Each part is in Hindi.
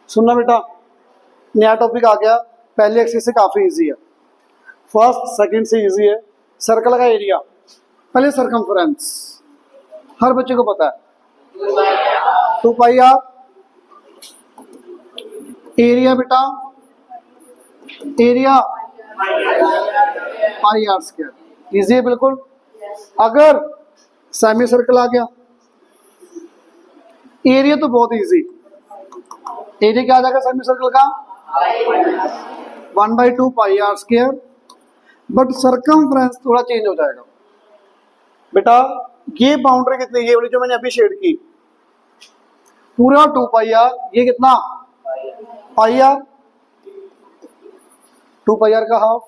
सुनना बेटा, नया टॉपिक आ गया, पहले एक्सरसाइज से काफी इजी है, फर्स्ट सेकंड से इजी है। सर्कल का एरिया, पहले सरकमफ्रेंस हर बच्चे को पता है 2 पाई आर। एरिया बेटा, area pi are square, easy है बिल्कुल। अगर सेमी सर्कल आ गया, एरिया तो बहुत इजी, एरिया क्या आ जाएगा सेमी सर्कल का 1/2 पाई आर स्क्वायर, बट सरकमफ्रेंस थोड़ा चेंज हो जाएगा बेटा। ये बाउंड्री कितनी, ये वाली जो मैंने अभी शेड की, पूरा 2 पाई आर, ये कितना पाई आर, 2 पाई आर का हाफ,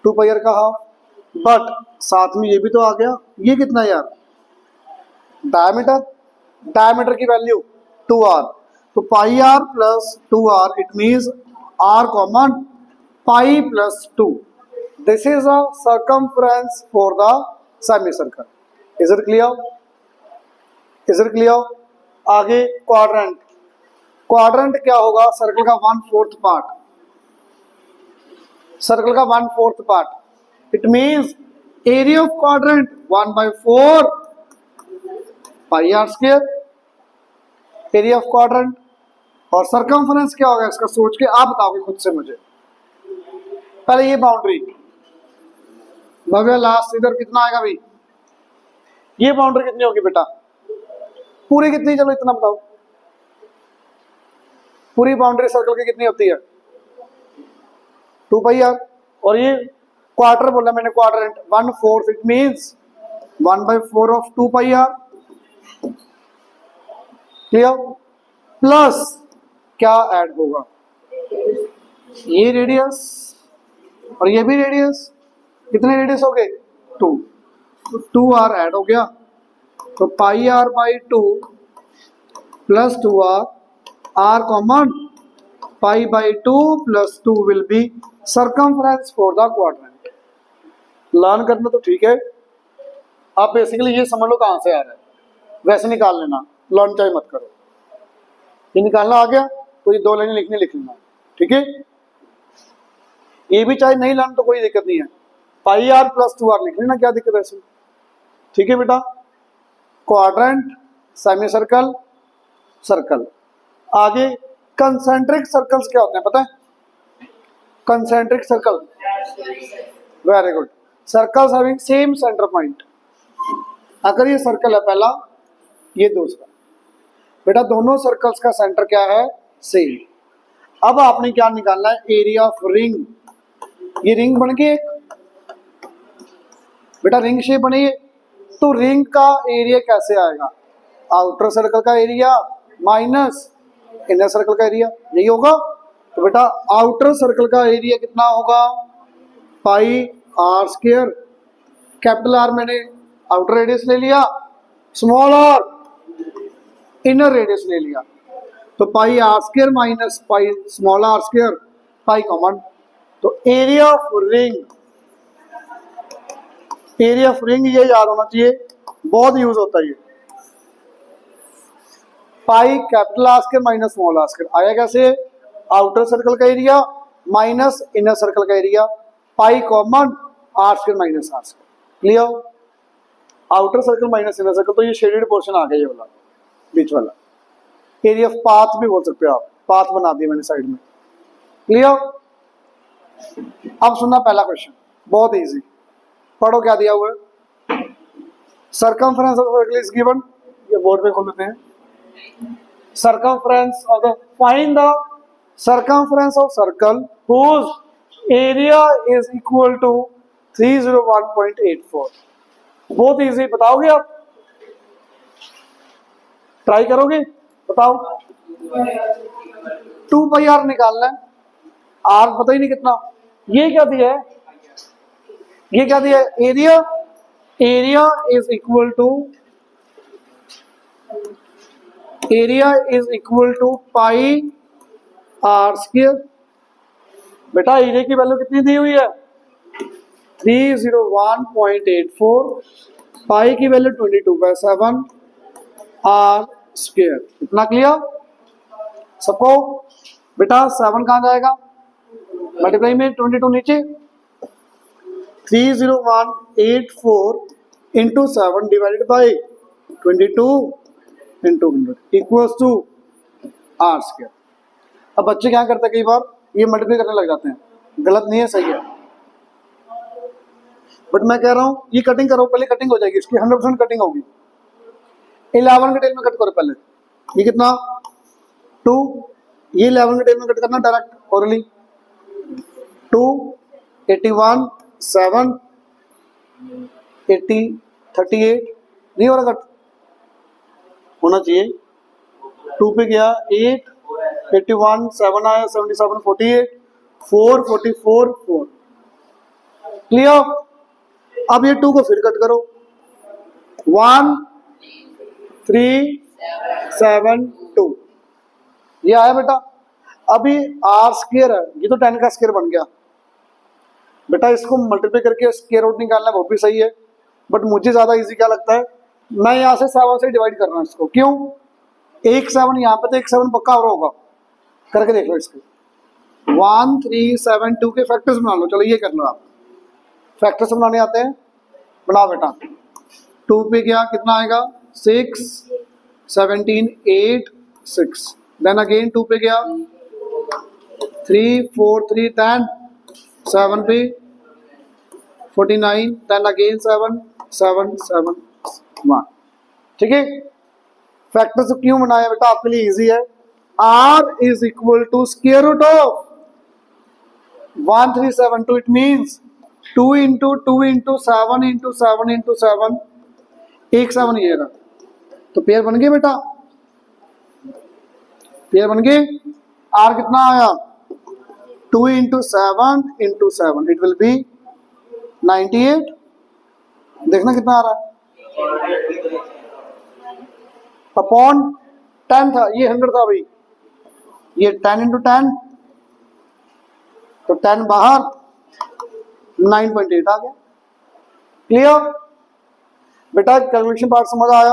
2 पाई आर का हाफ, बट साथ में ये भी तो आ गया, ये कितना यार डायमीटर, डायमीटर की वैल्यू 2r, तो pi R plus 2r, it means r common pi plus 2, this is a circumference for the semicircle. Is it clear, is it clear. आगे क्वाड्रेंट, क्वाड्रेंट क्या होगा, सर्कल का 1/4 पार्ट, सर्कल का 1/4 part, it means area of quadrant 1/4 pi are square, area of quadrant. और सरकमफ्रेंस क्या होगा इसका सोच के आप बताओगे खुद से मुझे। पहले ये बाउंड्री भव्य, लास्ट इधर कितना आएगा भाई, ये बाउंड्री कितनी होगी बेटा, पूरी कितनी, चलो इतना बताओ, पूरी बाउंड्री सर्कल की कितनी होती है 2 पाई आर। और ये क्वार्टर बोला मैंने, quadrant 1/4, it means 1/4 of 2 pi r, clear. Plus क्या ऐड होगा, ये रेडियस और ये भी रेडियस, कितने रेडियस हो गए 2, तो 2r ऐड हो गया, तो pi R by 2 plus 2r, r common pi by 2 plus 2 will be circumference for the quadrant. Learn करना तो ठीक है, आप बेसिकली ये समझ लो कहां से आ रहा है, वैसे निकाल लेना, लर्न चाहे मत करो। ये निकालना आ गया तो ये 2 लाइनें लिखनी लिख लेना, ठीक है। ये भी चाहे नहीं लर्न तो कोई दिक्कत नहीं है, पाई आर प्लस 2r लिख लेना, क्या दिक्कत है इसमें, ठीक है बेटा। Quadrant, semi circle, circle. आगे कंसेंट्रिक सर्कल्स क्या होते हैं पता है, concentric circle, very good, circles having same centre point. अगर ये सर्कल है पहला, ये दूसरा, बेटा दोनों सर्कल्स का सेंटर क्या है सेम। अब आपने क्या निकालना है, एरिया ऑफ रिंग। ये रिंग बन गई एक, बेटा रिंग शेप बनी है, तो रिंग का एरिया कैसे आएगा, आउटर सर्कल का एरिया माइनस इनर सर्कल का एरिया, यही होगा। तो बेटा आउटर सर्कल का एरिया कितना होगा, pi are square, capital R मैंने आउटर रेडियस ले लिया, स्मॉल आर इनर रेडियस ले लिया, तो pi are square minus pi small are square, pi common. तो area of ring, area of ring ये याद होना चाहिए, बहुत यूज होता है ये, pi capital are square minus small are square आया कैसे, आउटर सर्कल का एरिया माइनस इनर सर्कल का area, pi common R square minus r square, clear. Outer circle minus inner circle, तो ये शेडेड पोर्शन आ गया ये वाला बीच वाला, एरिया ऑफ पाथ भी बोल सकते हो आप, पाथ बना दिया मैंने साइड में, क्लियर। अब सुनना पहला क्वेश्चन, बहुत इजी, पढ़ो क्या दिया हुआ है, circumference of circle is given, ये बोर्ड पे खोल लेते हैं, circumference of the, find the circumference of circle whose area is equal to 301.84। बहुत इजी, बताओगे आप, ट्राई करोगे, बताओ। 2 पाई आर निकालना है, आर पता ही नहीं कितना, ये क्या दिया है, ये क्या दिया है, area, area is equal to, area is equal to pi are square. बेटा एरिया की वैल्यू कितनी दी हुई है 301.84, पाई की वैल्यू 22/7 आर स्क्वायर, इतना क्लियर। सबको। बेटा 7 कहाँ जाएगा, मल्टीप्लाई में 22 नीचे, 30184 into 7 divided by 22 into 100 equals to r square. अब बच्चे क्या करते हैं, कई बार ये मल्टीप्लाई करने लग जाते हैं, गलत नहीं है, सही है, बट मैं कह रहा हूं ये कटिंग करो, पहले कटिंग हो जाएगी इसकी, 100% कटिंग होगी। 11 के टेल में कट करो पहले, ये कितना 2, ये 11 के टेल में कट करना डायरेक्ट ओरली, 2 81 7 80 38 नहीं हो रहा कट, होना चाहिए। 2 पे गया 8 81 7 आया 77 48 4 44 4 क्लियर। अब ये 2 को फिर कट करो, 1 3 7 2 ये आया बेटा। अभी आर स्क्वायर है, ये तो 10 का स्क्वायर बन गया बेटा, इसको मल्टीप्लाई करके स्क्वायर रूट निकालना वो भी सही है, बट मुझे ज्यादा इजी क्या लगता है, मैं यहाँ से 7 से डिवाइड कर रहा हूँ इसको, क्यों, एक 7 यहाँ पे तो एक 7 पक्का और होगा, करके देख लो इसको। 1 3 7 2 के फैक्टर्स बना लो, चलो ये कर लो आप, फैक्टर्स बनाने आते हैं, बनाओ बेटा। 2 पे गया कितना आएगा 6 17 8 6, देन अगेन 2 पे गया 3 4 3 10, 7 पे 49, देन अगेन 7 7 7 1, ठीक है। फैक्टर्स क्यों बनाया बेटा, आपके लिए इजी है। r is equal to square root of 1372, it means 2 into 2 into 7 into 7 into 7, एक 7 ये रहा, तो पेयर बन गए बेटा, पेयर बन गए। r कितना आया 2 into 7 into 7, it will be 98, देखना कितना आ रहा है, अपॉन 10 था, ये 100 था भाई, ये 10 इंटू 10, तो 10 बाहर 9.8 आ गया, क्लियर बेटा। कैलकुलेशन पार्ट समझ आया,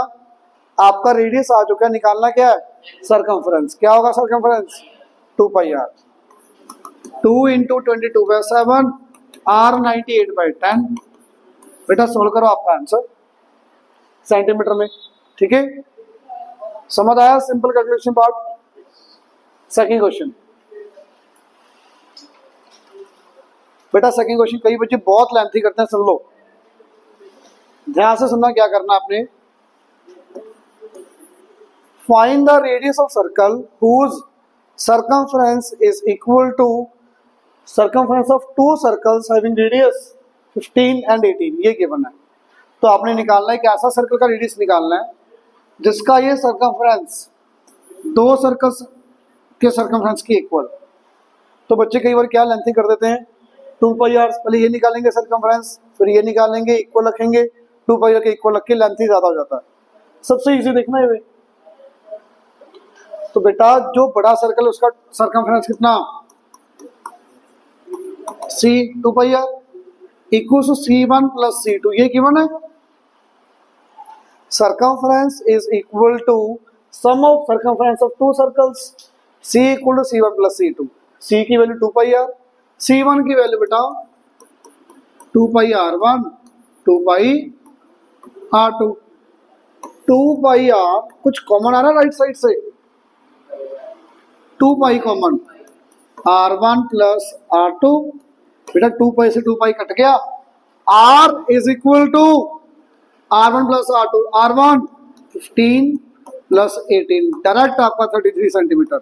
आपका रेडियस आ चुका है, निकालना क्या है सरकमफ्रेंस, क्या होगा circumference 2 pi r, 2 into 22 by 7 r 98 by 10, बेटा सोल्व करो आपका आंसर सेंटीमीटर में, ठीक है, समझ आया simple calculation part. Second question बेटा, सेकंड क्वेश्चन कई बच्चे बहुत लेंथी करते हैं, सुन लो ध्यान से सुनना, क्या करना आपने, find the radius of circle whose circumference is equal to circumference of two circles having radius 15 and 18, ये गिवन है। तो आपने निकालना है कि ऐसा सर्कल का रेडियस निकालना है जिसका ये सर्कमफ्रेंस दो सर्कल्स के सर्कमफ्रेंस की इक्वल। तो बच्चे कई बार क्या लेंथी कर देते हैं, 2 पाई r, पहले ये निकालेंगे सर्कमफ्रेंस, फिर ये निकालेंगे, इक्वल रखेंगे, 2 पाई r के इक्वल रख के लेंथी ज्यादा हो जाता है। सबसे इजी देखना है, तो बेटा जो बड़ा सर्कल है उसका सर्कमफ्रेंस कितना, c 2 pi r equal to c1 plus c2, ये गिवन है। Circumference is equal to sum of circumference of two circles, c equal to c1 plus c2, c की वैल्यू 2 पाई r, c1 की वैल्यू बेटा 2 पाई r1 2 पाई r2, 2 पाई r कुछ कॉमन आ रहा है राइट साइड से, 2 pi common, r1 plus r2, बेटा 2 पाई से 2 पाई कट गया, r is equal to r1 plus r2, r1 15 plus 18, direct आपका 33 सेंटीमीटर।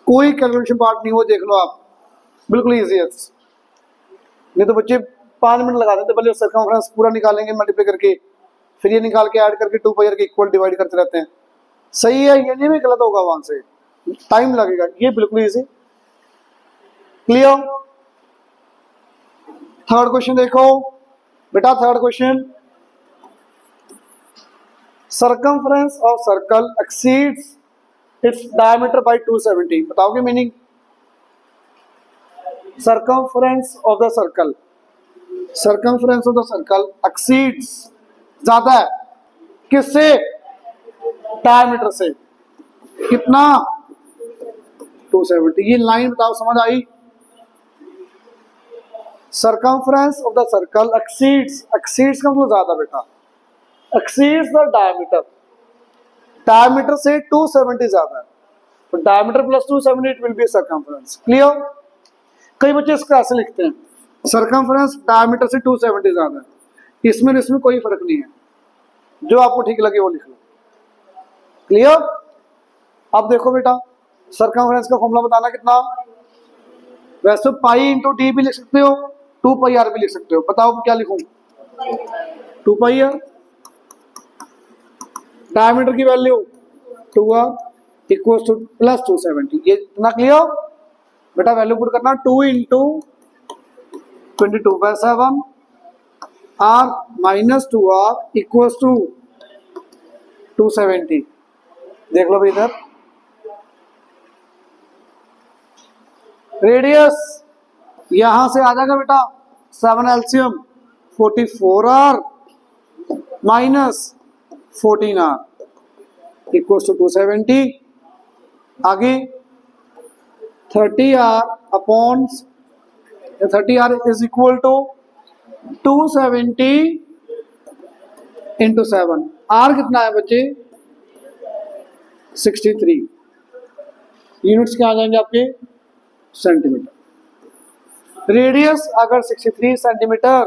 कोई कैलकुलेशन पार्ट नहीं हो, देख लो आप, बिल्कुल इजी है। नहीं तो बच्चे 5 मिनट लगा देते, पहले सर्कमफ्रेंस पूरा निकालेंगे मल्टीप्लाई करके, फिर ये निकाल के ऐड करके 2 पाई r के इक्वल डिवाइड करते रहते हैं। सही है, ये नहीं भी गलत होगा, वहां से टाइम लगेगा, ये बिल्कुल इजी, क्लियर। थर्ड क्वेश्चन देखो बेटा, third question, circumference of circle exceeds its diameter by 270, बताओगे meaning. Circumference of the circle, circumference of the circle exceeds ज्यादा है किससे, डायमीटर से, कितना 270। ये लाइन बताओ समझ आई? Circumference of the circle exceeds, exceeds का मतलब ज्यादा बेटा, एक्सीड्स द डायमीटर, डायमीटर से 270 ज्यादा है, तो diameter plus 270 it will be circumference. Clear? कई बच्चे इसको ऐसे लिखते हैं, सर्कमफ्रेंस डायमीटर से 270 ज्यादा है, इसमें कोई फर्क नहीं है, जो आपको ठीक लगे वो लिख लो। क्लियर? अब देखो बेटा, सर्कमफ्रेंस का फॉर्मूला बताना कितना, वैसे पाई इंटू डी भी लिख सकते हो, 2 पाई आर भी लिख सकते हो। बताओ क्या लिखूं? 2 पाई आर। डायमीटर की value 2r equal to plus 270, ये इतना क्लियर बेटा? वैल्यू पुट करना 2 into 22/7 r minus 2r equal to 270। देख लो भाई इधर, रेडियस यहां से आ जाएगा बेटा 7 LCM 44r minus 14r equal to 270। आगे 30r upon 30r is equal to 270 into 7। r कितना है बच्चे? 63। यूनिट्स क्या आ जाएंगे आपके? सेंटीमीटर। रेडियस अगर 63 सेंटीमीटर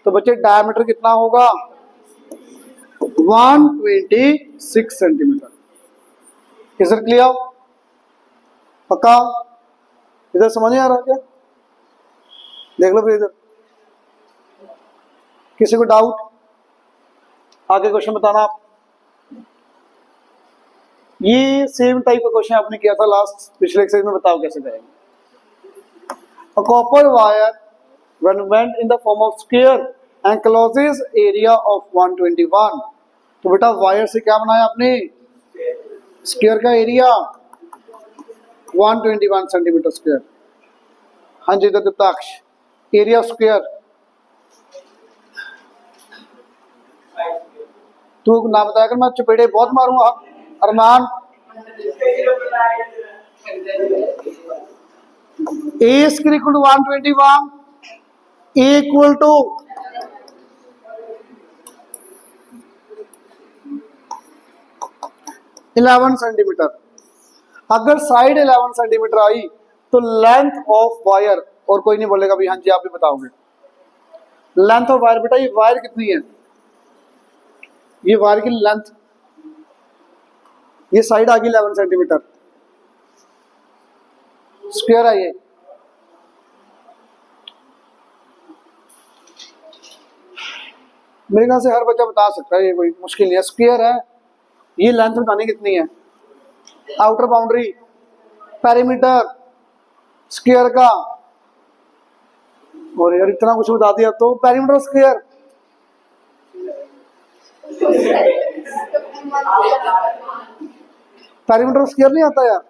तो बच्चे डायमीटर कितना होगा? 126 सेंटीमीटर। Is it clear? पक्का? इधर समझ नहीं आ रहा क्या? देख लो फिर इधर, किसी को डाउट? आगे क्वेश्चन बताना आप। ये सेम टाइप का क्वेश्चन आपने किया था लास्ट पिछले एक्सरसाइज में, बताओ कैसे करेंगे। A copper wire when went in the form of square encloses area of 121। तो बेटा वायर से क्या बनाया आपने? स्क्वायर का एरिया 121 सेंटीमीटर स्क्वायर। हाँ जी दत्ताक्ष, एरिया स्क्वायर तू ना बताया कर, मैं चपेटे बहुत मारूंगा। Arman, A square equal to 121, A equal to 11 centimetre. अगर साइड 11 सेंटीमीटर आई तो लेंथ ऑफ वायर, और कोई नहीं बोलेगा भाई हाँ जी आप भी बताओगे। लेंथ ऑफ वायर बेटा, ये वायर कितनी है? ये वायर की लेंथ, ये साइड आ गई 11 सेंटीमीटर, स्क्वायर है ये। मेरे ख्याल से हर बच्चा बता सकता है, ये कोई मुश्किल नहीं है। स्क्वायर है, ये लेंथ बतानी कितनी है? आउटर बाउंड्री, पेरीमीटर स्क्वायर का, और यार इतना कुछ बता दिया तो पेरीमीटर स्क्वायर। पेरीमीटर स्क्वायर नहीं आता यार।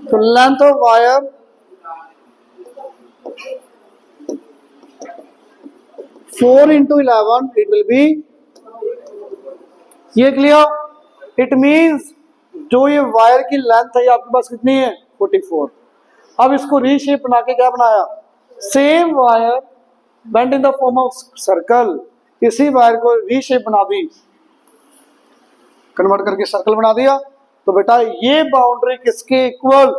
तो length of wire 4 into 11 it will be, ये क्लियर? इट मींस जो ये वायर की लेंथ है आपके पास कितनी है? 44। अब इसको रीशेप बना के क्या बनाया? Same wire bend in the form of circle, इसी वायर को रीशेप बना दी, कन्वर्ट करके सर्कल बना दिया। तो बेटा ये बाउंड्री किसके इक्वल?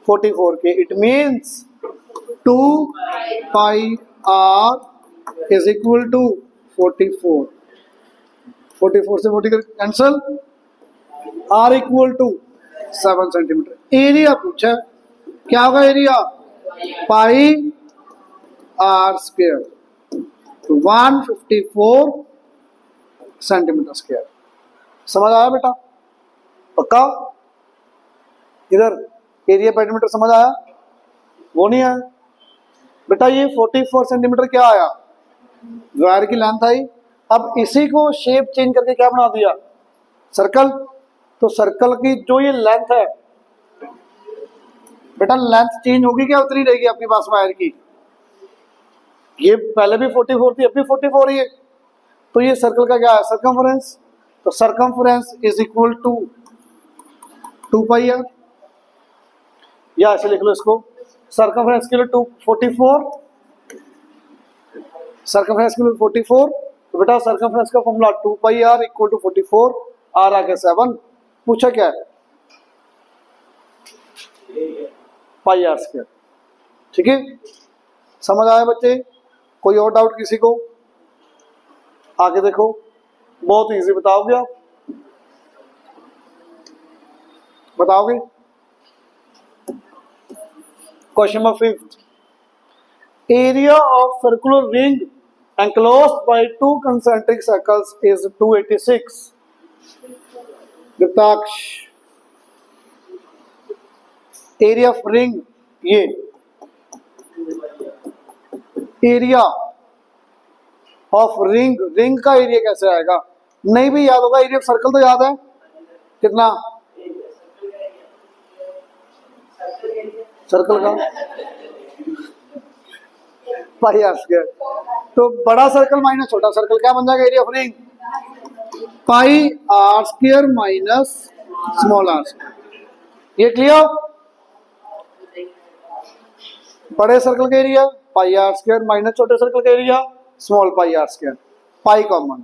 44 के। It means 2 pi are is equal to 44। 44 से 40 cancel, r equal to 7 centimetre. Area पूछा, क्या होगा एरिया? पाई आर स्क्वायर, तो 154 सेंटीमीटर स्क्वायर। समझ आया बेटा? पक्का? इधर एरिया पेरीमीटर समझ आया? वो नहीं आया बेटा। ये 44 सेंटीमीटर क्या आया? वायर की लेंथ आई। अब इसी को शेप चेंज करके क्या बना दिया? सर्कल। तो सर्कल की जो ये लेंथ है बेटा, लेंथ चेंज होगी क्या उतनी रहेगी आपके पास वायर की? ये पहले भी 44 थी, अब भी 44 ही है। तो ये सर्कल का क्या है? सर्कमफ्रेंस। तो circumference is equal to 2 pi r, या ऐसे लिख लो इसको, सर्कमफ्रेंस के लिए 244, सर्कमफ्रेंस के लिए 44, तो बेटा सर्कमफ्रेंस का formula 2 pi R equal to 44, R आ गया 7, पूछा क्या है पाई आर स्क्वायर। ठीक है, समझ आया बच्चे? कोई और डाउट किसी को? आगे देखो, बहुत इजी, बताओगे आप? बताओगे? Question number 5, area of circular ring enclosed by 2 concentric circles is 286. Diptaksh, area of ring, ये एरिया ऑफ रिंग, रिंग का एरिया कैसे आएगा? नहीं भी याद होगा, एरिया ऑफ सर्कल तो याद है, कितना सर्कल का पाई आर स्क्वायर, तो बड़ा सर्कल माइनस छोटा सर्कल क्या बन जाएगा? Area of ring pi are square minus small are square. ये क्लियर? बड़े सर्कल का area pi are square minus छोटे सर्कल का area small pi are square, pi common.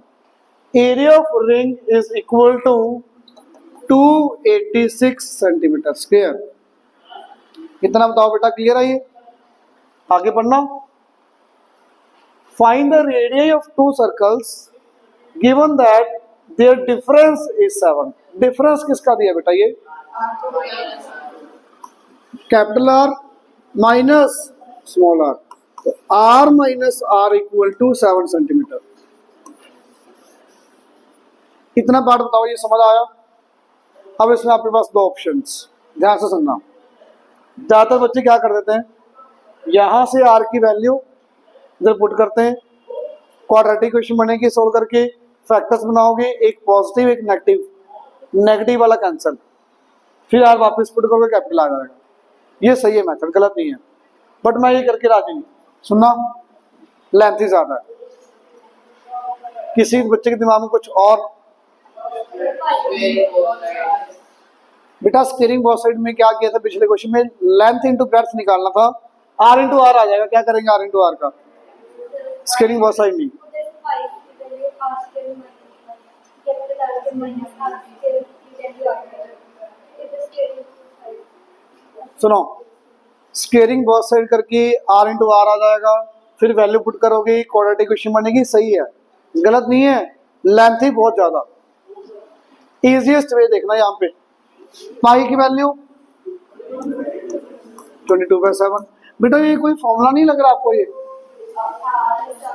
Area of ring is equal to 286 centimetre square. कितना बताओ बेटा? क्लियर है ये? आगे पढ़ना। Find the radii of 2 circles given that their difference is 7. Difference किसका दिया बेटा? ये capital are minus small are, तो R minus R equal to 7 centimetre. इतना पार्ट बताओ, ये समझ आया? अब इसमें आपके पास 2 ऑप्शंस, ध्यान से सुनना। ज्यादातर बच्चे क्या कर देते हैं, यहां से आर की वैल्यू इधर पुट करते हैं, क्वाड्रेटिक इक्वेशन बनेगी, सोल्व करके फैक्टर्स बनाओगे, एक पॉजिटिव एक नेगेटिव, नेगेटिव वाला कैंसिल, फिर आर वापस पुट करोगे, कैपिटल आ जाएगा। ये सही है मेथड, गलत नहीं है, बट मैं ये करके राजी नहीं। सुनना, लेंथ ही ज्यादा है। किसी बच्चे के दिमाग में कुछ और? बेटा स्केलिंग बोथ साइड में क्या किया था पिछले क्वेश्चन में? लेंथ इंटू ब्रेड्थ निकालना था, आर इंटू आर आ जाएगा। क्या करेंगे आर इंटू आर का? स्केलिंग बहुत साइड नहीं। सुनो, स्केलिंग बहुत साइड करके आर इंटू आर आ जाएगा, फिर वैल्यू पुट करोगे, क्वाड्रेटिक इक्वेशन बनेगी। सही है, गलत नहीं है, लेंथ ही बहुत ज्यादा। इजीएस्ट वे देखना, यहाँ पे पाई की वैल्यू 22/7। बेटा ये कोई फॉर्मूला नहीं लग रहा आपको? ये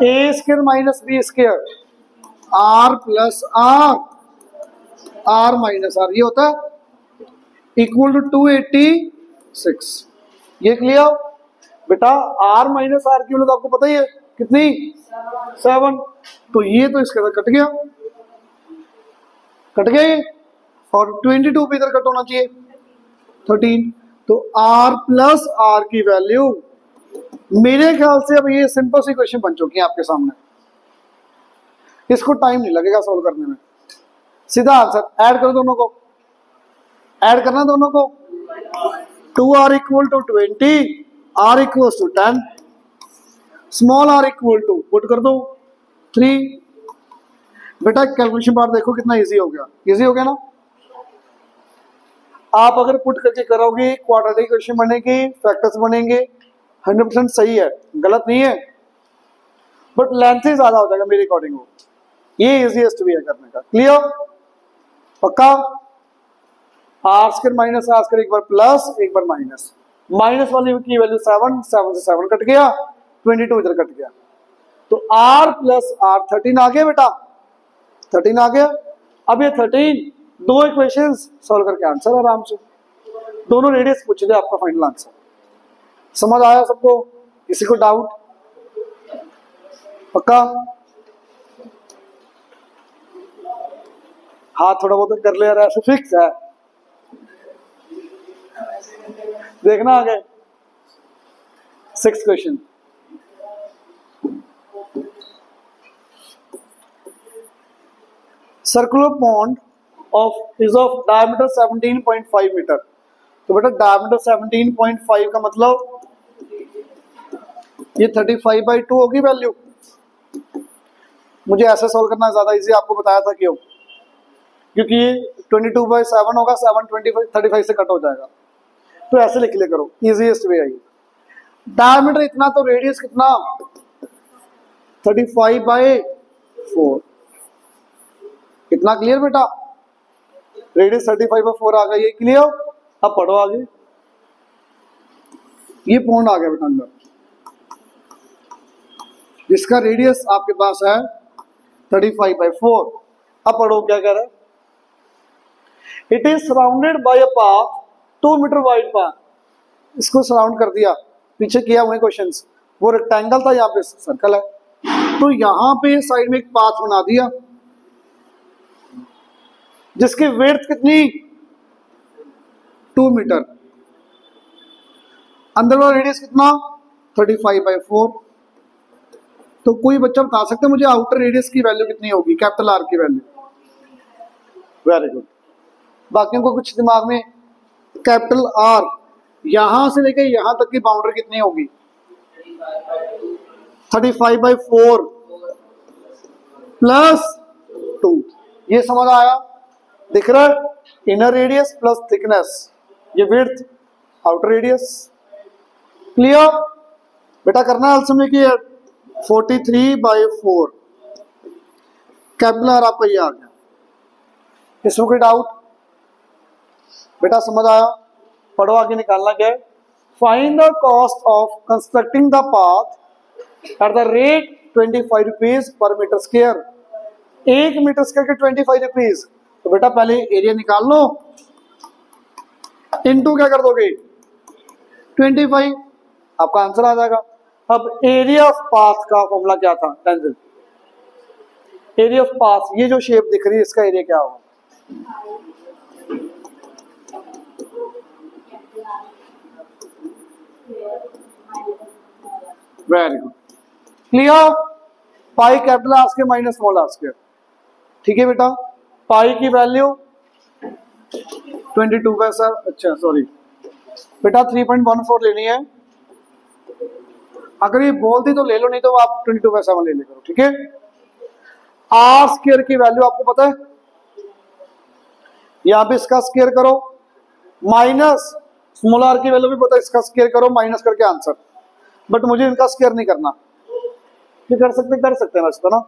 A square minus B square R plus are, are minus R, ये होता है इक्वल टू 286। ये क्लियर बेटा? आर माइनस आर की वैल्यू आपको पता ही है कितनी? 7। तो ये तो इसके अंदर कट गया, कट गया ये, और 22 भी इधर कट होना चाहिए, 13। तो r प्लस आर की वैल्यू मेरे ख्याल से अब ये सिंपल सी क्वेश्चन बन चुकी है आपके सामने, इसको टाइम नहीं लगेगा सॉल्व करने में। सीधा आंसर ऐड करो, दोनों को ऐड करना, दोनों को। 2r equal to 20, r equal to 10, small r equal to put कर दो 3। बेटा कैलकुलेशन पार्ट देखो कितना इजी हो गया, इजी हो गया ना? आप अगर पुट करके करोगे, क्वाड्रेटिक इक्वेशन बनेगी, फैक्टर्स बनेंगे, 100% सही है, गलत नहीं है, बट लेंथ ही ज्यादा हो जाएगा मेरे अकॉर्डिंग। ये इजीएस्ट भी है करने का। क्लियर? पक्का? R square minus r square, एक बार प्लस एक बार माइनस, माइनस वाली की वैल्यू 7, 7 से 7 कट गया, 22 इधर कट गया, तो आर प्लस आर 13 आ गया बेटा, 13 आ गया। अब ये 13 2 इक्वेशंस सॉल्व करके आंसर आराम से, दोनों रेडियस पूछ दे, आपका फाइनल आंसर। समझ आया सबको? किसी को डाउट? पक्का? हाँ थोड़ा बहुत कर ले यार, ऐसे फिक्स है। देखना आगे 6th question. Circular pond of diameter 17.5 metre. तो बेटा डायमीटर 17.5 का मतलब ये 35/2 होगी वैल्यू। मुझे ऐसे सॉल्व करना ज्यादा इजी, आपको बताया था क्यों, क्योंकि ये 22/7 होगा, 7 35 से कट हो जाएगा। तो ऐसे लिख ले करो, इजीएस्ट वे आई। डायमीटर इतना तो रेडियस कितना 35/4। कितना क्लियर बेटा, रेडियस 35/4 आ गई, ये क्लियर। अब पढ़ो आगे, ये पॉइंट आ गया बेटा अंदर, जिसका रेडियस आपके पास है 35/4। अब पढ़ो क्या कह रहा है, it is surrounded by a path 2 metre wide path. इसको सराउंड कर दिया, पीछे किया हुए क्वेश्चंस, वो रेक्टेंगल था, यहाँ पे सर्कल है, तो यहां पे साइड में एक पाथ बना दिया जिसकी विड्थ कितनी 2 मीटर, अंदर वाला रेडियस कितना 35/4। तो कोई बच्चा बता सकता है मुझे आउटर रेडियस की वैल्यू कितनी होगी, कैपिटल आर की वैल्यू? Very good. बाकियों को कुछ दिमाग में, कैपिटल आर यहां से लेके यहां तक की बाउंड्री कितनी होगी 35/4 प्लस 2। ये समझ आया, दिख रहा है, इनर रेडियस प्लस थिकनेस, ये विड्थ, आउटर रेडियस। क्लियर बेटा, करना है आंसर में कि 43/4 कैपिटल आर आपका ये आ गया। इसमें कोई डाउट बेटा, समझ आया? पढ़ो आगे, निकालना क्या है, find the cost of constructing the path at the rate 25 rupees per metre square. 1 metre square के 25 रुपीज। तो बेटा पहले एरिया निकाल लो, इनटू क्या कर दोगे 25, आपका आंसर आ जाएगा। अब एरिया ऑफ पाथ का फॉर्मूला क्या था, टेंजेंट एरिया ऑफ पाथ, ये जो शेप दिख रही है इसका एरिया क्या होगा? Very good, clear. Pi capital are square minus small are square, ठीक है बेटा। पाई की वैल्यू 22 पैसा, अच्छा सॉरी बेटा 3.14 लेनी है। अगर ये बोलती तो ले लो, नहीं तो आप 22 पैसा में ले ले करो, ठीक है। आर स्क्वायर की वैल्यू आपको पता है, यहां पे इसका स्क्वायर करो, माइनस स्मॉल आर की वैल्यू भी पता है, इसका स्क्वायर करो, माइनस करके आंसर। बट मुझे इनका स्क्वायर नहीं करना, ये कर सकते हैं वैसे तो ना।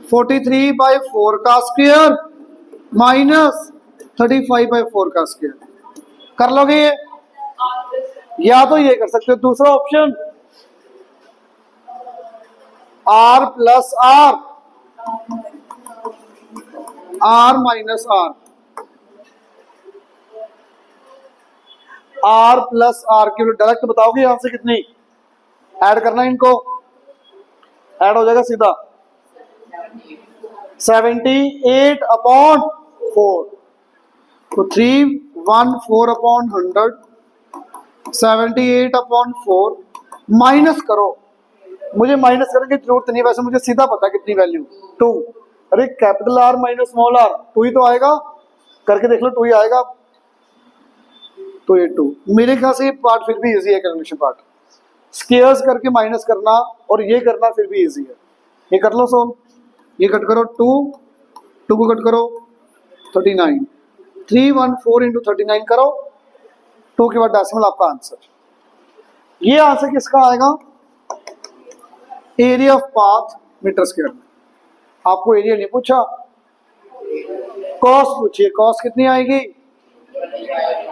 43/4 का स्क्वायर माइनस 35/4 का स्क्वायर कर लोगे ये, या तो ये कर सकते हो दूसरा option, r plus are, are minus r, r plus r की डायरेक्ट बताओगे यहां से कितनी ऐड करना है, इनको ऐड हो जाएगा सीधा 78/4। तो 314/100, 78/4 माइनस करो, मुझे माइनस करने की जरूरत नहीं, वैसे मुझे सीधा पता कितनी वैल्यू 2। अरे capital are minus small r 2 ही तो आएगा, करके देख लो 2 ही आएगा। तो ये 2, मेरे ख्याल से ये पार्ट फिर भी इजी है, कैलकुलेशन पार्ट, स्क्वायर्स करके माइनस करना और ये करना फिर भी इजी है। ये कर लो सोल्व, ये कट करो 2 को कट करो 39, 314 इंटू 39 करो, 2 के बाद डेसिमल आपका आंसर। ये आंसर किसका आएगा, area of path metre square में। आपको एरिया नहीं पूछा, कॉस्ट पूछिए, कॉस्ट कितनी आएगी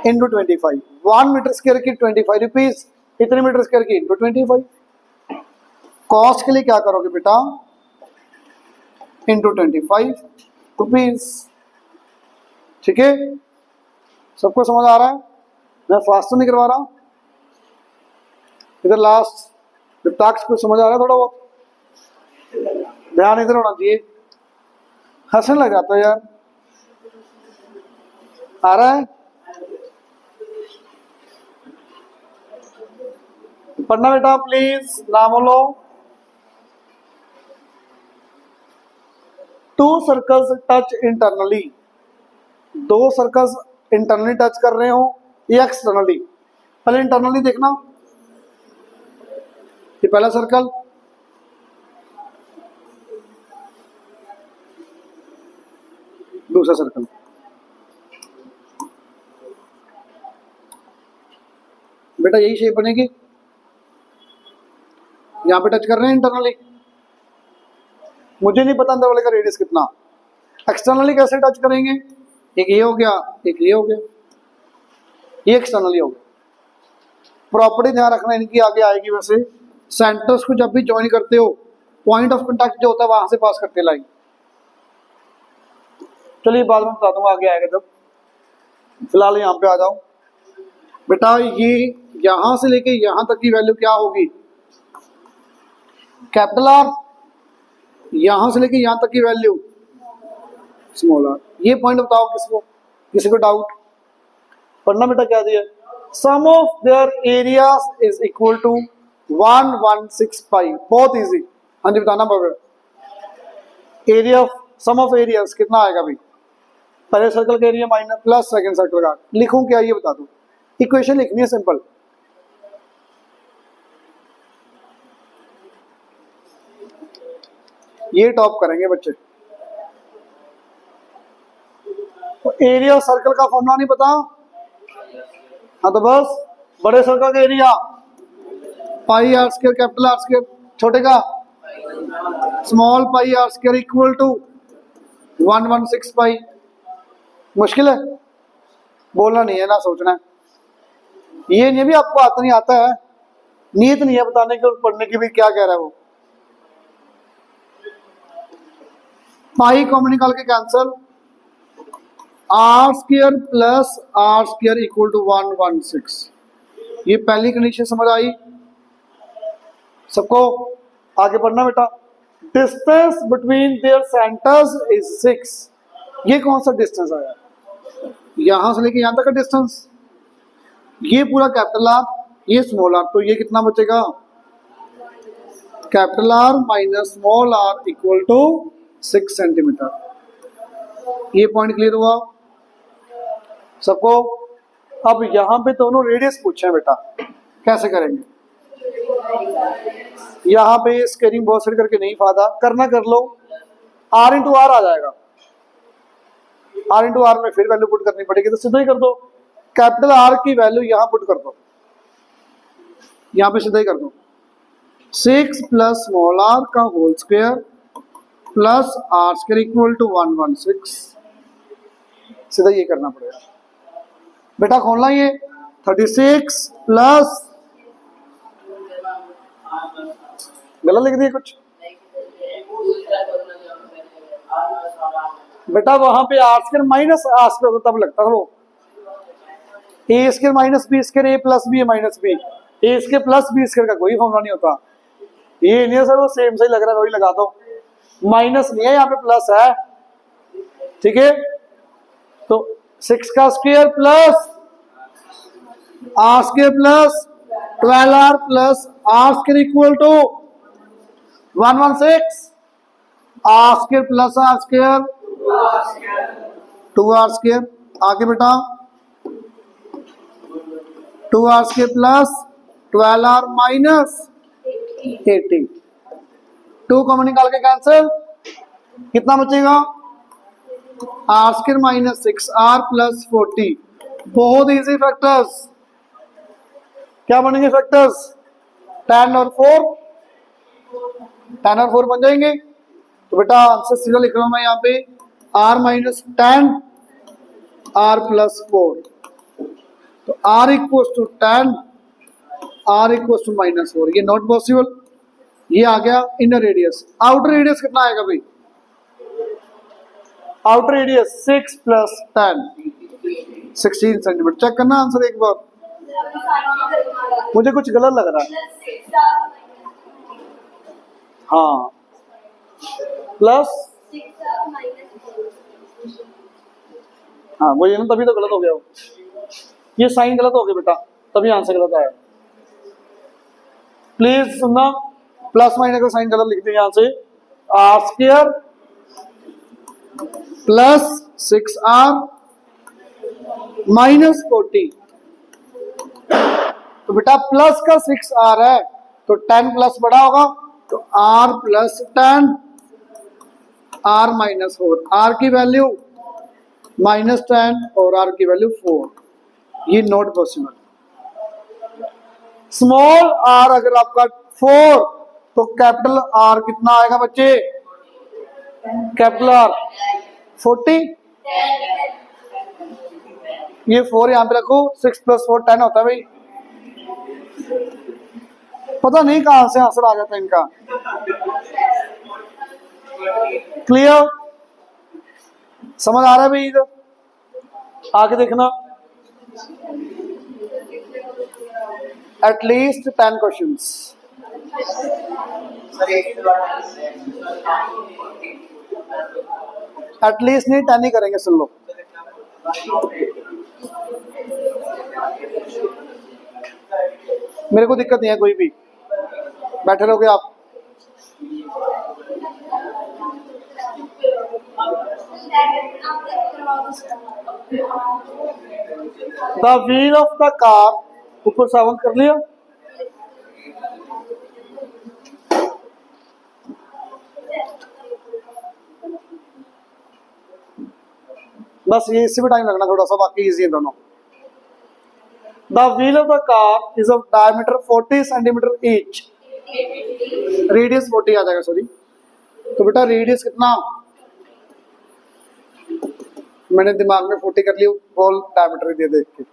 इंटू 25, 1 मीटर स्क्वायर की 25 रुपीज, इतने मीटर स्क्वायर की इंटू 25। कॉस्ट के लिए क्या करोगे बेटा, इंटू 25 रुपीज, ठीक है। सबको समझ आ रहा है, मैं फास्ट तो नहीं करवा रहा, इधर लास्ट टास्क को समझ आ रहा है, थोड़ा बहुत ध्यान इधर होना चाहिए, हंसने लग जाता है यार, आ रहा है? पढ़ना बेटा प्लीज, नाम बोलो। टू सर्कल्स टच इंटरनली, दो सर्कल्स इंटरनली टच कर रहे हो या एक्सटर्नली। पहले इंटरनली देखना, ये पहला सर्कल, दूसरा सर्कल, बेटा यही शेप बनेगी, यहां पे टच कर रहे हैं इंटरनली, मुझे नहीं पता अंदर वाले का रेडियस कितना। एक्सटर्नली कैसे टच करेंगे, एक ये हो गया, एक ये हो गया, ये एक्सटर्नली हो गया। प्रॉपर्टी ध्यान रखना इनकी आगे आएगी। वैसे सेंटर्स को जब भी ज्वाइन करते हो, पॉइंट ऑफ कांटेक्ट जो होता है वहां से पास करते लाइन। चलिए बाद में बता दूंगा, आगे आएगा जब। फिलहाल यहाँ पे आ जाओ बेटा, ये यहां से लेके यहां तक की वैल्यू क्या होगी, कैपिटल आर, यहां से लेके यहां तक की वैल्यू स्मॉल आर। ये पॉइंट बताओ किसको, किसी को डाउट? पढ़ना बेटा क्या दिया, sum of their areas is equal to 1165। बहुत इजी। हाँ जी बताना पड़ेगा, area of sum of areas कितना आएगा भाई? पहले सर्कल का area minus plus second circle का। लिखूं क्या ये बता दो, इक्वेशन लिखनी है सिंपल। ये टॉप करेंगे बच्चे। एरिया सर्कल का फॉर्मूला नहीं पता, हाँ तो बस बड़े सर्कल का area pi are square capital are square, छोटे का small pi are square equal to 116 pi. मुश्किल है, बोलना नहीं है ना सोचना है। ये नहीं भी आपको आता नहीं आता है, नीयत नहीं है बताने की और पढ़ने की भी, क्या कह रहा है वो। पाई कॉमन निकाल के cancel, r square plus r square equal to 116। ये पहली कंडीशन समझ आई सबको? आगे बढ़ना बेटा। Distance between their centres is 6। ये कौन सा डिस्टेंस आया, यहां से लेके यहां तक का डिस्टेंस, ये पूरा कैपिटल आर, ये स्मॉल आर, तो ये कितना बचेगा, capital are minus small r equal to 6 centimetre. ये पॉइंट क्लियर हुआ सबको? अब यहां पे दोनों रेडियस पूछे हैं बेटा, कैसे करेंगे? यहां पे स्केलिंग बहुत सारी करके नहीं फायदा, करना कर लो, आर इंटू आर आ जाएगा, आर इंटू आर में फिर वैल्यू पुट करनी पड़ेगी, तो सीधा ही कर दो, कैपिटल आर की वैल्यू यहां पुट कर दो, यहां पे सीधा ही कर दो, 6 प्लस स्मॉल आर का whole square plus r square equal to 116। सीधा ये करना पड़ेगा बेटा, खोलना ये 36 प्लस, गलत लिख दिया कुछ बेटा, वहां पे r square minus r square होता तब लगता था वो, a square minus B square, a plus b minus b, a square plus b square का कोई फॉर्मूला नहीं होता। ये नहीं है सर वो सेम सही लग रहा है वही लगा दो, माइनस नहीं है यहाँ पे प्लस है, ठीक है। तो 6 का square plus r square plus 12 r plus r square equal to 116, r square plus r square 2 r square, आगे बेटा 2 r square plus 12 r minus 80, 2 common निकाल के कैंसिल, कितना बचेगा, r square minus 6 r plus 40। बहुत इजी फैक्टर्स, क्या बनेंगे फैक्टर्स, 10 और 4, 10 और 4 बन जाएंगे। तो बेटा आंसर सीधा लिख रहा हूं मैं यहाँ पे, r माइनस 10 r प्लस 4, तो r equal to 10 r equal to minus 4, ये नॉट पॉसिबल। ये आ गया इनर रेडियस। आउटर रेडियस कितना आएगा भाई, outer radius 6 plus 10 16 centimetre. Check करना आंसर एक बार, मुझे कुछ गलत लग रहा है। हाँ प्लस, हाँ वो ये ना, तभी तो गलत हो गया वो, ये साइन गलत हो गया बेटा, तभी आंसर गलत आया। प्लीज सुनना, प्लस माइनस का साइन गलत लिख दिया यहाँ से, are square plus 6r minus 40। तो बेटा प्लस का 6r है तो 10 प्लस बड़ा होगा, तो r plus 10 r minus 4, r की वैल्यू -10 और r की वैल्यू 4, ये नॉट पॉसिबल। स्मॉल r अगर आपका 4 तो कैपिटल R कितना आएगा बच्चे? Capital R 40। ये 4 यहां पे रखो, 6 + 4 10 होता है भाई। पता नहीं कहां से आंसर आ जाता है इनका। क्लियर? समझ आ रहा है भाई? इधर आगे देखना, एटलीस्ट 10 क्वेश्चंस। एटलीस्ट नहीं 10 ही करेंगे, सुन लो। मेरे को दिक्कत नहीं है कोई भी, बैठे रहोगे आप। The wheel of the car, ऊपर सावन कर लिया। बस ये इससे भी टाइम लगना थोड़ा सा, बाकी इजी है दोनों। The wheel of the car is of diameter 40 centimetre each, radius 40 आ जाएगा, सॉरी। तो बेटा रेडियस कितना, मैंने दिमाग में 40 कर लिया, बॉल डायमीटर दे देख के।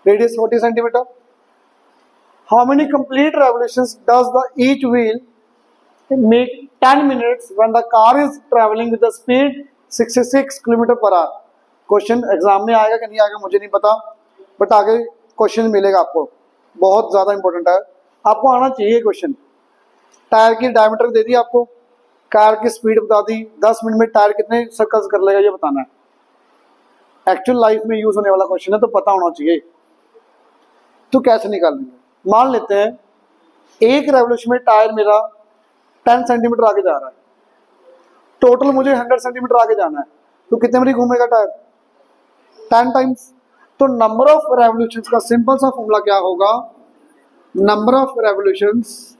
Radius 40 centimetre. How many complete revolutions does the each wheel make 10 minutes when the car is travelling with the speed 66 kilometre per hour. Question exam में आएगा कि नहीं आएगा मुझे नहीं पता, बट आगे क्वेश्चन मिलेगा आपको, बहुत ज्यादा इंपॉर्टेंट है, आपको आना चाहिए क्वेश्चन। टायर की डायमीटर दे दी आपको, कार की स्पीड बता दी, 10 मिनट में टायर कितने सर्कल्स कर लेगा ये बताना है। एक्चुअल लाइफ में यूज होने वाला क्वेश्चन है तो पता होना चाहिए। तो कैसे निकालेंगे? मान लेते हैं एक रेवोल्यूशन में टायर मेरा 10 सेंटीमीटर आगे जा रहा है, टोटल मुझे 100 सेंटीमीटर आगे जाना है, तो कितने बारी घूमेगा टायर? 10 टाइम्स। तो नंबर ऑफ रेवोल्यूशंस का सिंपल सा फॉर्मूला क्या होगा? Number of revolutions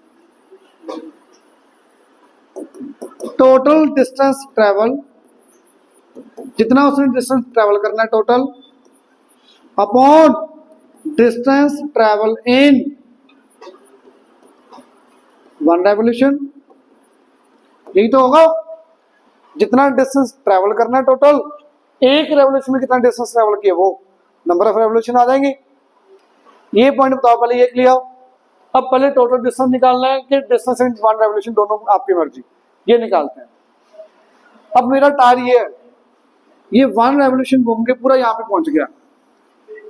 total distance travel, जितना उसने डिस्टेंस ट्रेवल करना है total, upon distance travel in 1 revolution. यही तो होगा, जितना डिस्टेंस ट्रेवल करना है टोटल, एक रेवोल्यूशन में कितना डिस्टेंस ट्रेवल किया, वो नंबर ऑफ रेवोल्यूशन आ जाएंगे। ये पॉइंट बताओ पहले, ये क्लियर। अब पहले टोटल डिस्टेंस निकालना है कि डिस्टेंस इन 1 रेवोल्यूशन, दोनों आपकी मर्जी, ये निकालते हैं। अब मेरा टायर ये है, ये 1 रेवोल्यूशन घूम के पूरा यहाँ पे पहुंच गया,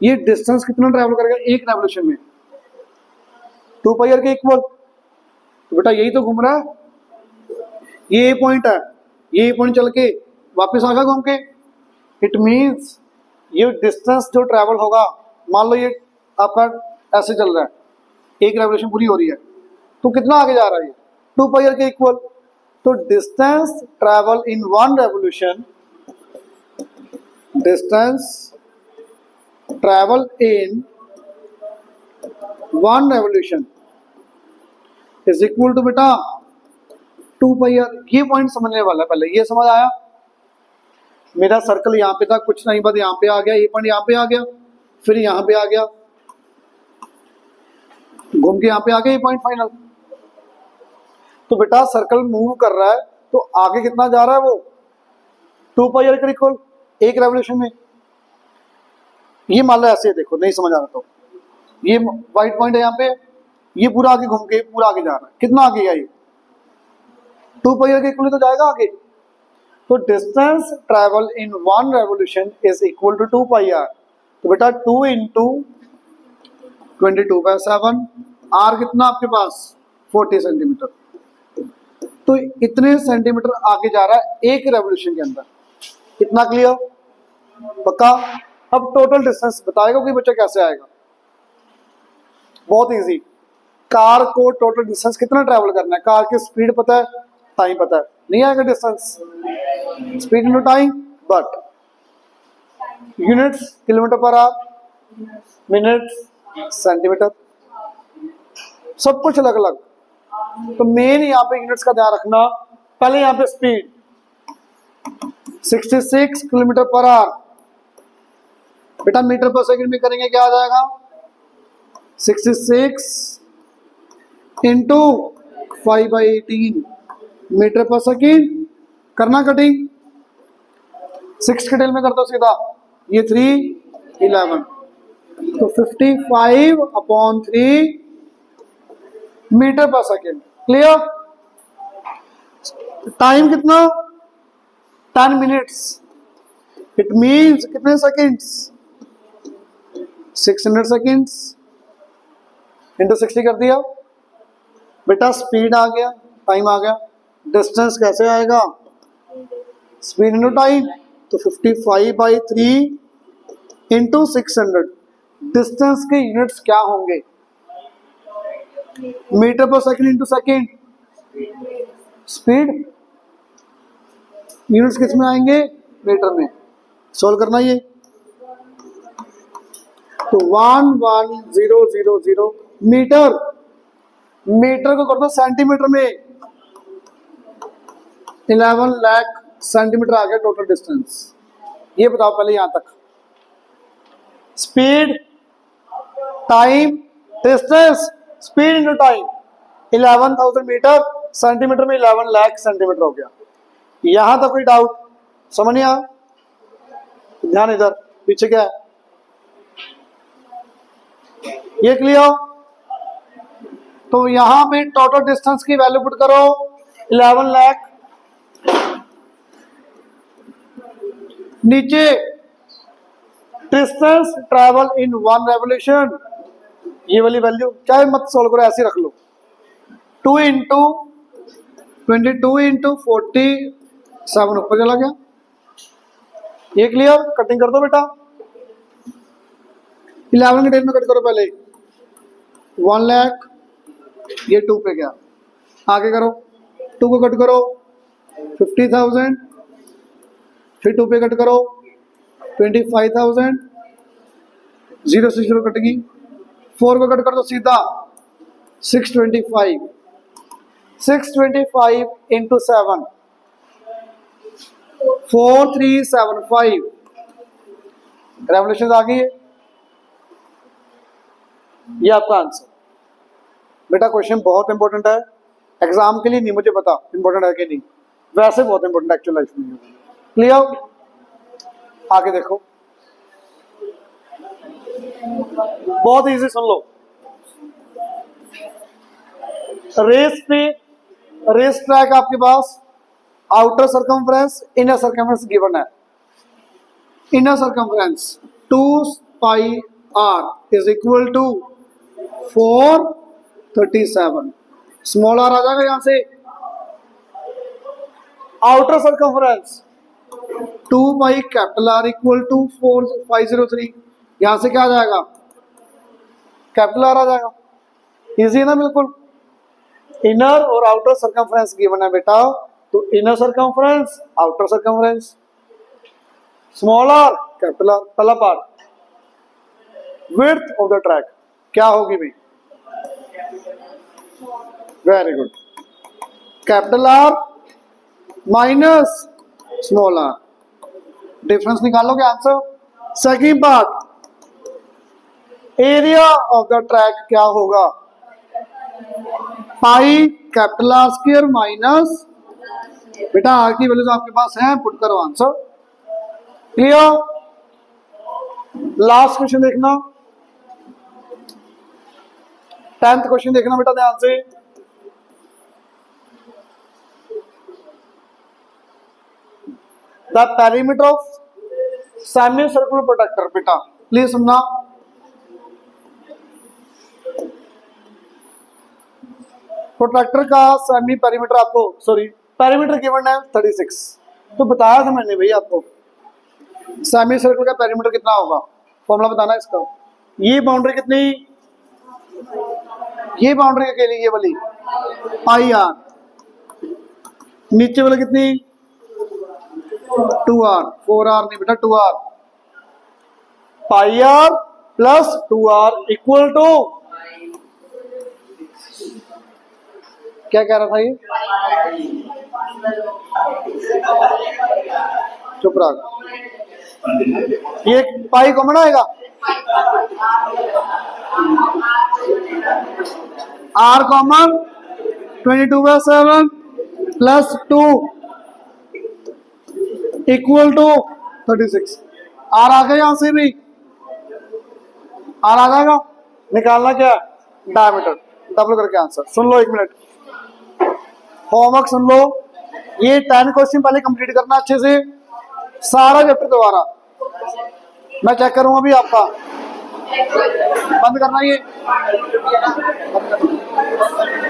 ये डिस्टेंस कितना ट्रेवल करेगा एक रेवोल्यूशन में? 2 पाई आर के इक्वल। तो बेटा यही तो घूम रहा है, ये पॉइंट है, ये पॉइंट चल के वापस आ गया घूम के। इट मीन्स ये डिस्टेंस जो ट्रेवल होगा, मान लो ये आपका ऐसे चल रहा है, एक रेवोल्यूशन पूरी हो रही है, तो कितना आगे जा रहा है ये? 2 पाई आर के इक्वल। तो distance travel in 1 revolution, distance travel in 1 revolution is equal to बेटा 2 पाई आर। ये पॉइंट समझने वाला है, पहले ये समझ आया। मेरा सर्कल यहाँ पे था, कुछ नहीं बाद यहाँ पे आ गया, ये पॉइंट यहाँ पे आ गया, फिर यहाँ पे आ गया, घूम के यहाँ पे आ गया, ये पॉइंट फाइनल। तो बेटा सर्कल मूव कर रहा है तो आगे कितना जा रहा है वो? 2 पाई आर के इक्वल एक रेवोल्यूशन में। ये मान लो ऐसे देखो, नहीं समझ आ रहा तो ये व्हाइट पॉइंट है यहाँ पे, ये पूरा आगे घूम के पूरा आगे जा रहा है, कितना आगे गया ये? 2 पाई आर के इक्वल तो जाएगा आगे। तो distance travel in 1 revolution is equal to 2 pi r. तो बेटा 2 इंटू 22/7, आर कितना आपके पास? 40 सेंटीमीटर। तो इतने सेंटीमीटर आगे जा रहा है एक रेवोल्यूशन के अंदर। इतना क्लियर? पक्का? अब टोटल डिस्टेंस बताएगा कि बच्चा कैसे आएगा? बहुत इजी। कार को टोटल डिस्टेंस कितना ट्रेवल करना है, कार की स्पीड पता है, टाइम पता है, नहीं आएगा distance? Speed into time, but units kilometre per hour, minutes centimetre, सब कुछ अलग अलग। तो मेन यहाँ पे यूनिट्स का ध्यान रखना। पहले यहाँ पे स्पीड 66 किलोमीटर पर आवर, बेटा मीटर पर सेकंड में करेंगे क्या आ जाएगा, 66 इंटू 5/18 मीटर पर सेकंड। करना कटिंग, 6 के टेल में कर दो सीधा, ये 3 11, तो 55/3 मीटर पर सेकंड। क्लियर? टाइम कितना, 10 मिनट्स, इट मीन्स कितने सेकंड्स, 600 सेकंड्स इंटू 60 कर दिया बेटा, स्पीड आ गया, टाइम आ गया। डिस्टेंस कैसे आएगा, स्पीड इंटू टाइम, तो 55/3 इंटू 600। डिस्टेंस के यूनिट्स क्या होंगे, मीटर पर second into second, speed units किस में आएंगे, मीटर में। सोल्व करना ये, तो 11000 मीटर, मीटर को कर दो सेंटीमीटर में, 11 लाख सेंटीमीटर आ गया टोटल डिस्टेंस। ये बताओ पहले यहां तक, speed, time, distance, speed into time, 11,000 metre, centimetre में 11 लाख सेंटीमीटर हो गया। यहां तक कोई डाउट, समझ नहीं आया? ध्यान इधर, पीछे क्या है, ये क्लियर? तो यहां पे टोटल डिस्टेंस की वैल्यू पुट करो, 11 लाख, नीचे डिस्टेंस ट्रैवल इन 1 रेवोल्यूशन, ये वाली वैल्यू चाहे मत सोल्व करो, ऐसे रख लो, 2 इंटू 22 इंटू 47 ऊपर चला गया। ये क्लियर? कटिंग कर दो बेटा, 11 के टेल में कट करो पहले, 1 लाख, ये 2 पे गया, आगे करो, 2 को कट करो 50,000, फिर 2 पे कट करो 25,000, 0 से 0 कटेगी, 4 को कट कर दो सीधा 625, 625 इंटू 7, 4375 रेवोल्यूशन आ गई है। ये आपका आंसर। बेटा क्वेश्चन बहुत इंपॉर्टेंट है, एग्जाम के लिए नहीं मुझे पता इंपॉर्टेंट है कि नहीं, वैसे बहुत इंपॉर्टेंट एक्चुअल लाइफ में। क्लियर? आगे देखो, बहुत इजी सुन लो। रेस पे, रेस ट्रैक आपके पास, outer circumference, inner circumference given है। Inner circumference 2 pi are is equal to 437, small R आ जाएगा यहां से। Outer circumference 2 pi capital R equal to 4503, यहां से क्या आ जाएगा, कैपिटल आर आ जाएगा। इजी है ना बिल्कुल। इनर और आउटर सर्कमफ्रेंस गिवन है बेटा, तो inner circumference, outer circumference, small R capital R. पहला part, width of the track क्या होगी भाई, very good, capital are minus small R, difference निकालोगे answer. Second part, area of the track क्या होगा, pi capital are square minus, बेटा आर की वैल्यूज आपके पास है, पुट करो आंसर। क्लियर? लास्ट क्वेश्चन देखना, 10th क्वेश्चन देखना बेटा ध्यान से। The perimeter of semi circular protector, बेटा प्लीज सुनना, प्रोटेक्टर का सेमी पेरीमीटर आपको, सॉरी पेरीमीटर गिवन है 36, तो बताया था मैंने भाई आपको सेमी सर्कल का पेरीमीटर कितना होगा, फॉर्मूला बताना इसका। ये बाउंड्री कितनी, ये बाउंड्री अकेली ये वाली पाई आर, नीचे वाला कितनी 2r, 4r नहीं बेटा 2r, pi r plus 2r equal to, क्या कह रहा था ये, चुप रहा, ये पाई कॉमन आएगा, r common 22/7 plus 2 equal to 36, r आ गया, यहां से भी r आ जाएगा, निकालना क्या, डायमीटर, डबल करके आंसर। सुन लो 1 मिनट, होमवर्क सुन लो, ये 10 क्वेश्चन पहले कंप्लीट करना अच्छे से, सारा चैप्टर दोबारा, मैं चेक करूंगा अभी आपका, बंद करना ये, बंद करना।